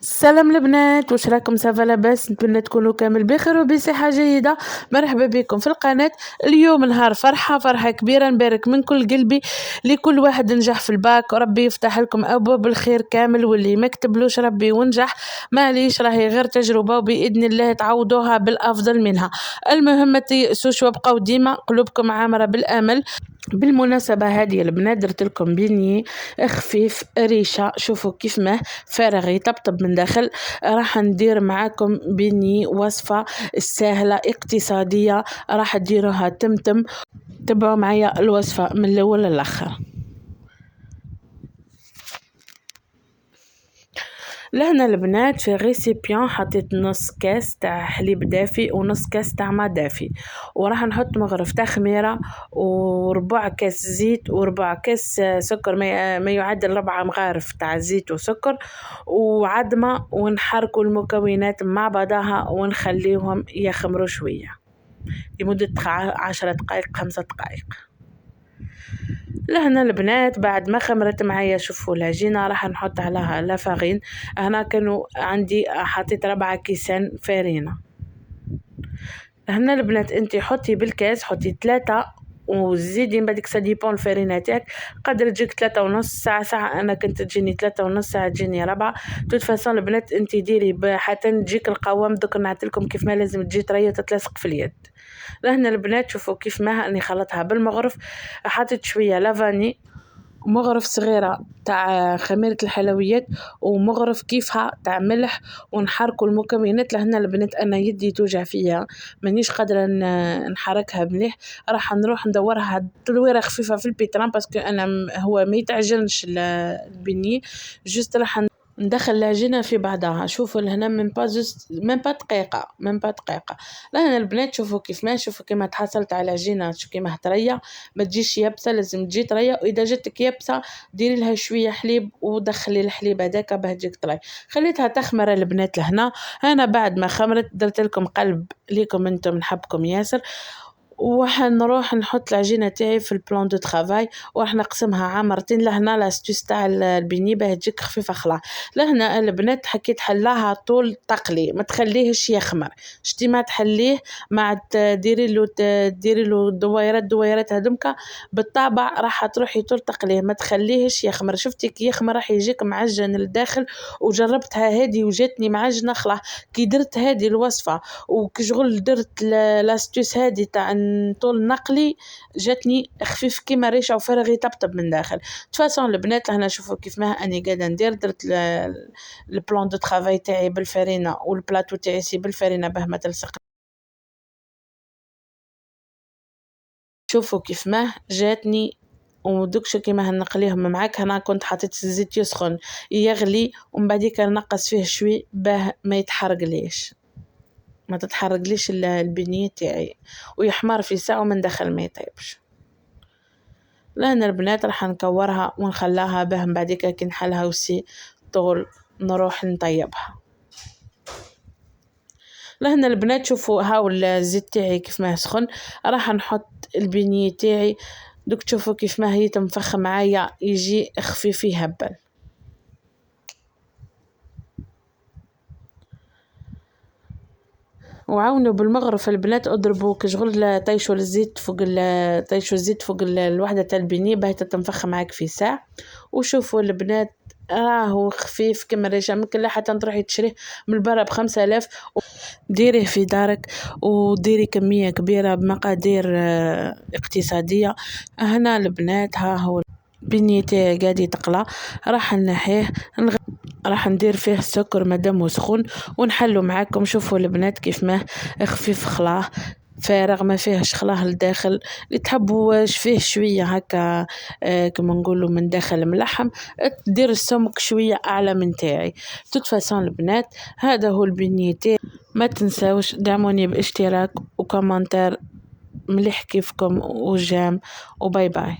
السلام البنات، واش راكم؟ سافا لاباس؟ نتمنى تكونوا كامل بخير وبصحه جيده. مرحبا بكم في القناه. اليوم نهار فرحه كبيره، نبارك من كل قلبي لكل واحد نجح في الباك، ربي يفتح لكم ابواب الخير كامل، واللي ما كتبلوش ربي ونجح معليش، راهي غير تجربه وباذن الله تعوضوها بالافضل منها. المهم ما تيأسوش وابقوا ديما قلوبكم عامره بالامل. بالمناسبة هذه البنات درت لكم بيني خفيف ريشة، شوفوا كيف ما فارغ يطبطب من داخل. راح ندير معاكم بيني وصفة سهلة اقتصادية، راح تديروها تمتم. تبعوا معايا الوصفة من الاول للاخر. لهنا البنات في غيسيبيون حطيت نص كاس تاع حليب دافي ونص كاس تاع ما دافي، وراح نحط مغرف تاع خميره وربع كاس زيت وربع كاس سكر، ما يعادل 4 مغارف تاع زيت وسكر وعدمه، ونحركوا المكونات مع بعضها ونخليهم يخمروا شويه لمده 10 دقائق 5 دقائق. لهنا البنات بعد ما خمرت معايا شوفوا العجينه راح نحط عليها لافارين. هنا كانوا عندي حطيت 4 كيسان فارينه. هنا البنات انت حطي بالكاس حطي 3 وزيدي من بعدك ساديبون الفارينه تاعك، قدر تجيك 3.5 ساعه انا كنت تجيني 3.5 ساعه تجيني 4. توت فاصون البنات انت ديري حتى تجيك القوام. دوك نعطيلكم كيف ما لازم تجي طريه تتلصق في اليد. لهنا البنات شوفوا كيف ما اني خلطها بالمغرف، حطيت شويه لافاني، مغرف صغيرة تاع خميرة الحلويات، ومغرف كيفها تاع ملح، ونحركوا المكونات. لهنا البنات انا يدي توجع فيا مانيش قادره نحركها مليح، راح نروح ندورها تدويره خفيفه في البيتران باسكو انا هو ما يتعجنش البني، جوست راح ندخل العجينه في بعضها. شوفوا لهنا من با دقيقه. لهنا البنات شوفوا كيف ما شوفوا كيما تحصلت على العجينه، شوفوا كيما طريه، ما تجيش يابسه، لازم تجي طريه، واذا جاتك يابسه ديري لها شويه حليب ودخلي الحليب هذاك باه تجيك طريه. خليتها تخمر البنات. لهنا انا بعد ما خمرت درت لكم قلب ليكم انتم نحبكم ياسر، وحنروح نحط العجينه تاعي في البلان دو طرافاي وراح نقسمها عامرتين. لهنا لاستيس تاع البني باه تجيك خفيفه خلا. لهنا البنات حكيت حلاها طول تقلي، ما تخليهش يخمر، شتي ما تحليه مع ديري له دويرات هذوك بالطابع، راح تروحي طول تقليه ما تخليهش يخمر. شفتي كي يخمر راح يجيك معجن للداخل، وجربتها هذه وجاتني معجنه خلا. كي درت هذه الوصفه وكشغل درت لاستيس هذه تاع طول نقلي جاتني خفيف كيما ريشه وفارغ يطبطب من داخل. تفاصون البنات لهنا شوفوا كيف ما اني قاعده ندير، درت البلان دو طرافاي تاعي بالفارينه والبلاطو تاعي سي بالفارينه باه ما تلصق. شوفوا كيف ما جاتني ودوكش كيما هنقليهم معاك. هنا كنت حطيت الزيت يسخن يغلي ومن بعديك نقص فيه شوي باه ما يتحرق ليش، ما تتحرقليش البنيه تاعي ويحمر في ساعه ومن داخل ما يطيبش. لهنا البنات راح نكورها ونخلاها باه من بعديك كي نحلها وسي طول نروح نطيبها. لهنا البنات شوفوا هاو الزيت تاعي كيف ما سخن، راح نحط البنيه تاعي. دوك تشوفوا كيف ما هي تنفخ معايا يجي خفيف يهبل. وعاونوا بالمغرف البنات اضربوا كشغل طيشوا الزيت فوق الوحده تاع البنيه باه تنفخ معاك في ساعه. وشوفوا البنات راهو خفيف كما ريشه، ممكن حتى تروحي تشريه من برا ب5000. ديريه في دارك وديري كميه كبيره بمقادير اقتصاديه. هنا البنات ها هو البنيه تاعي قاعد يتقلى، راح نحيه راح ندير فيه السكر مادام سخون ونحلو معاكم. شوفوا البنات كيف ما خفيف خلاه فارغ ما فيهش خلاه لداخل، اللي تحبوا فيه شويه هكا كما نقولوا من داخل ملحم تدير السمك شويه اعلى من تاعي. توت فاصون البنات هذا هو البنيه تاعي. ما تنساوش دعموني باشتراك وكومنتار مليح كيفكم وجام، وباي باي.